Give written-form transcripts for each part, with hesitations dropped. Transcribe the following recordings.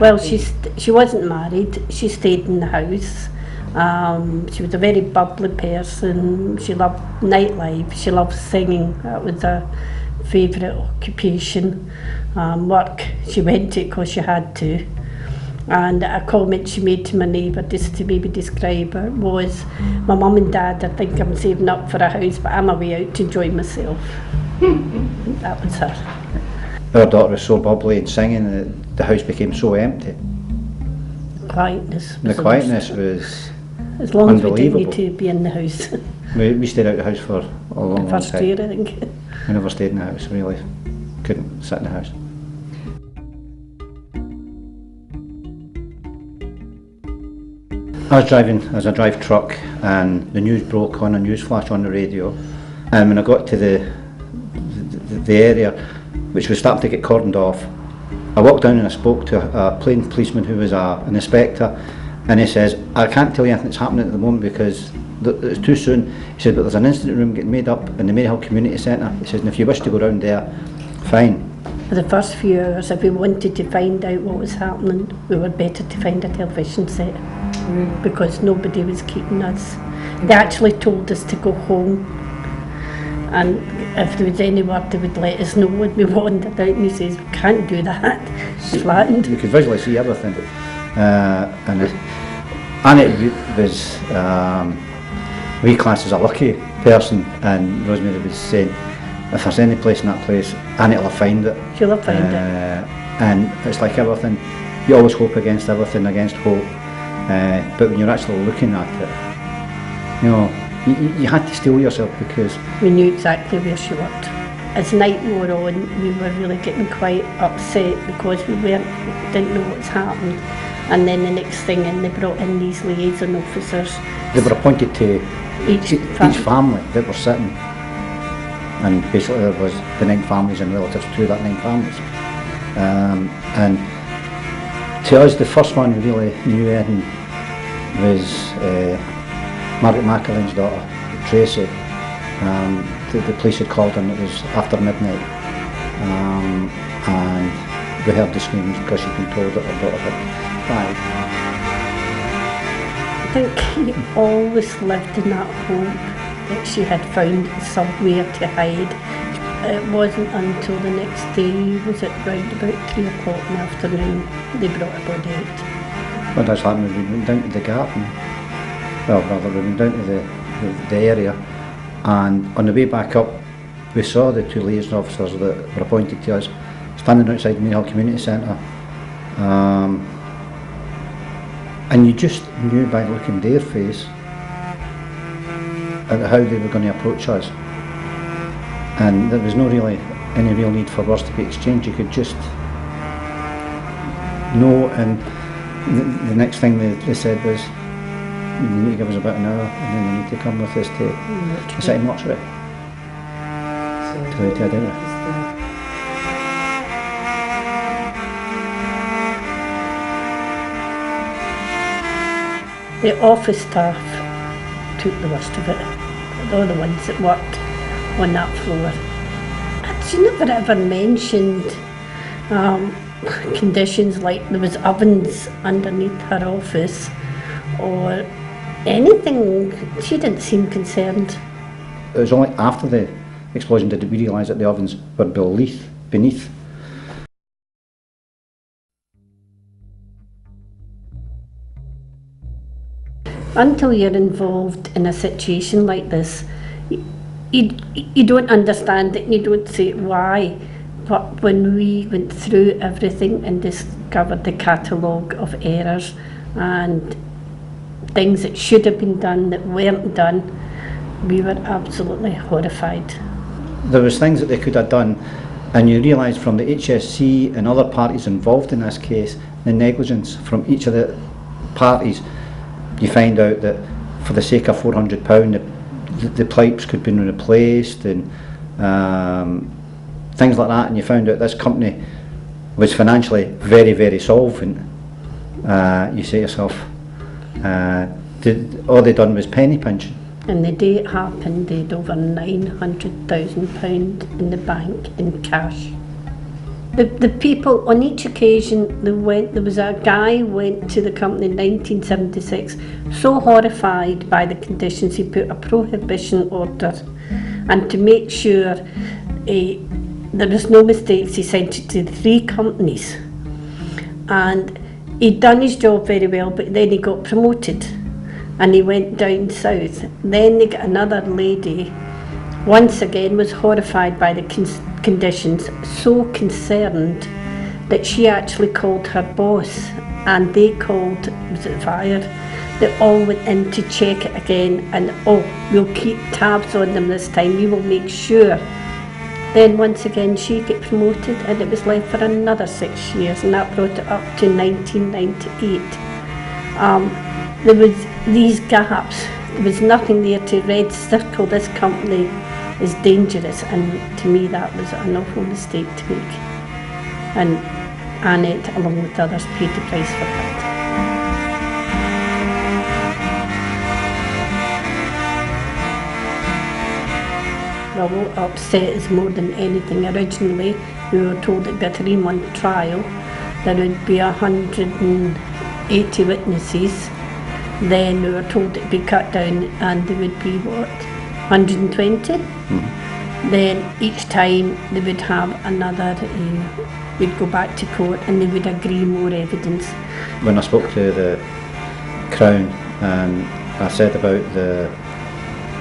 Well, she wasn't married. She stayed in the house. She was a very bubbly person. She loved nightlife. She loved singing. That was her favourite occupation. Work, she went to it because she had to. And a comment she made to my neighbour, just to maybe describe her, was, my mum and dad, I think I'm saving up for a house, but I'm away out to enjoy myself. That was her. Our daughter was so bubbly and singing that the house became so empty. Quietness. The quietness was as long as we didn't unbelievable. need to be in the house. We stayed out of the house for a long, long First time. year, I think. We never stayed in the house, really. Couldn't sit in the house. I was driving as a drive truck and the news broke on a news flash on the radio, and when I got to the area which was starting to get cordoned off, I walked down and I spoke to a plain policeman who was an inspector, and he says, I can't tell you anything that's happening at the moment because it's too soon. He said, but there's an incident room getting made up in the Maryhill Community Centre. He says, and if you wish to go round there, fine. For the first few hours, if we wanted to find out what was happening, we were better to find a television set because nobody was keeping us. They actually told us to go home, and if there was any word they would let us know when we wandered out, and he says, we can't do that, it's flattened. You could visually see everything. And Annette was reclassed as a lucky person, and Rosemary was saying, if there's any place in that place, Annette will find it. She'll have found it. And it's like everything, you always hope against everything, against hope. But when you're actually looking at it, you know, you had to steel yourself because we knew exactly where she worked. As night wore on, we were really getting quite upset because we didn't know what's happened. And then the next thing in, they brought in these liaison officers. They were appointed to each family that were sitting. And basically there was the 9 families and relatives to that 9 families. And to us, the first one we really knew in was Margaret McAleen's daughter, Tracy. The police had called and it was after midnight. And we heard the screams because she'd been told that her daughter had died. I think he always lived in that hope that she had found somewhere to hide. It wasn't until the next day, was it round about 3 o'clock in the afternoon, they brought her body out. What has happened is we went down to the garden, we went down to the area, and on the way back up we saw the 2 liaison officers that were appointed to us standing outside the Maryhill Community Centre. And you just knew by looking their face at how they were going to approach us, and there was no really any real need for words to be exchanged. You could just know, and the next thing they said was, you need to give us about an hour and then you need to come with us to the city mortuary to identify. The office staff took the worst of it. They're the ones that worked on that floor. And she never ever mentioned conditions like there was ovens underneath her office or anything. She didn't seem concerned. It was only after the explosion did we realise that the ovens were beneath. Until you're involved in a situation like this, you don't understand it and you don't say why. But when we went through everything and discovered the catalogue of errors and things that should have been done that weren't done, we were absolutely horrified. There was things that they could have done, and you realise from the HSC and other parties involved in this case, the negligence from each of the parties. You find out that for the sake of £400 the pipes could have been replaced and things like that, and you found out this company was financially very, very solvent. You say to yourself, all they done was penny pinching. And the day it happened, they had over £900,000 in the bank in cash. The people, on each occasion, there was a guy went to the company in 1976, so horrified by the conditions, he put a prohibition order, and to make sure there was no mistakes, he sent it to 3 companies. And he'd done his job very well, but then he got promoted, and he went down south. Then they got another lady, once again was horrified by the conditions, so concerned that she actually called her boss, and they called, was it fire? They all went in to check it again, and we'll keep tabs on them this time, we will make sure. Then once again she got promoted, and it was left for another 6 years, and that brought it up to 1998. There was these gaps, there was nothing there to red circle this company is dangerous, and to me that was an awful mistake to make, and Annette along with others paid the price for that. Well, what upset us more than anything, originally we were told it'd be a 3-month trial, there would be 180 witnesses, then we were told it'd be cut down and there would be 120. Then each time they would have another, we'd go back to court and they would agree more evidence. When I spoke to the Crown, and I said about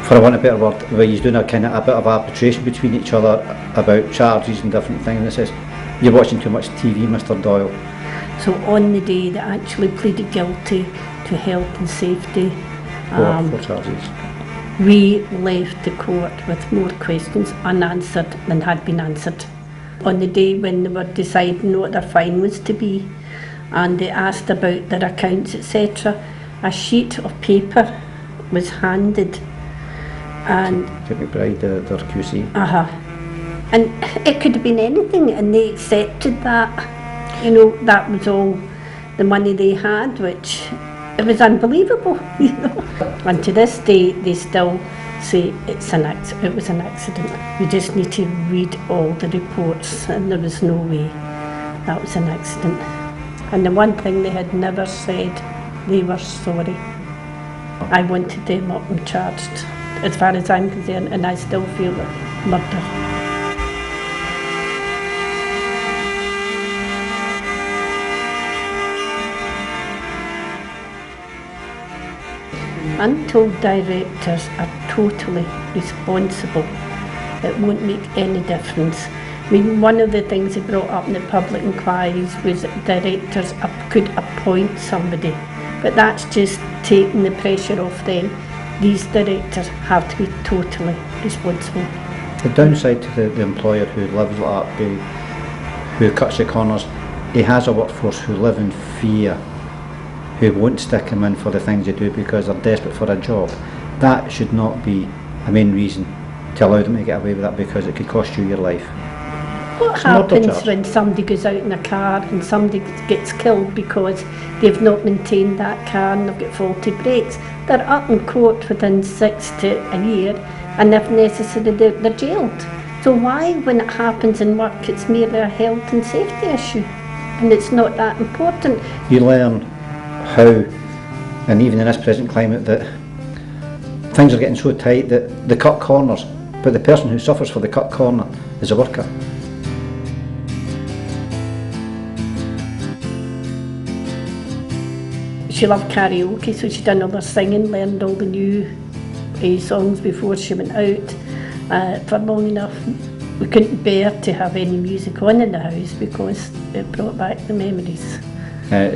for want of a better word, where he's doing a bit of arbitration between each other about charges and different things, and it says, "You're watching too much TV, Mr. Doyle." So on the day they actually pleaded guilty to health and safety. What charges? We left the court with more questions unanswered than had been answered. On the day when they were deciding what their fine was to be, and they asked about their accounts, etc., a sheet of paper was handed, and to McBride, their QC. And it could have been anything, and they accepted that. That was all the money they had, which it was unbelievable, And to this day, they still say it was an accident. We just need to read all the reports, and there was no way that was an accident. And the one thing they had never said, they were sorry. I wanted them up and charged, as far as I'm concerned, and I still feel it murder. Untold directors are totally responsible. It won't make any difference. I mean, one of the things they brought up in the public inquiries was that directors could appoint somebody, but that's just taking the pressure off them. These directors have to be totally responsible. The downside to the employer who lives like that, who cuts the corners, he has a workforce who live in fear, who won't stick him in for the things they do because they're desperate for a job. That should not be a main reason to allow them to get away with that, because it could cost you your life. What happens when somebody goes out in a car and somebody gets killed because they've not maintained that car and they've got faulty brakes? They're up in court within 6 to a year, and if necessary they're jailed. So why, when it happens in work, it's merely a health and safety issue and it's not that important? You learn how, and even in this present climate, that things are getting so tight that they cut corners, but the person who suffers for the cut corner is a worker. She loved karaoke, so she done all her singing, learned all the new songs before she went out. For long enough, we couldn't bear to have any music on in the house because it brought back the memories.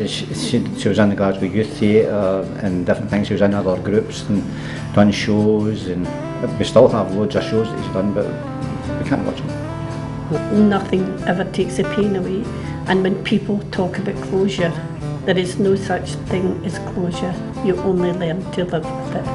She was in the Glasgow Youth Theatre and different things. She was in other groups and done shows, and we still have loads of shows that she's done, but we can't watch them. Nothing ever takes the pain away, and when people talk about closure, there is no such thing as closure. You only learn to live with it.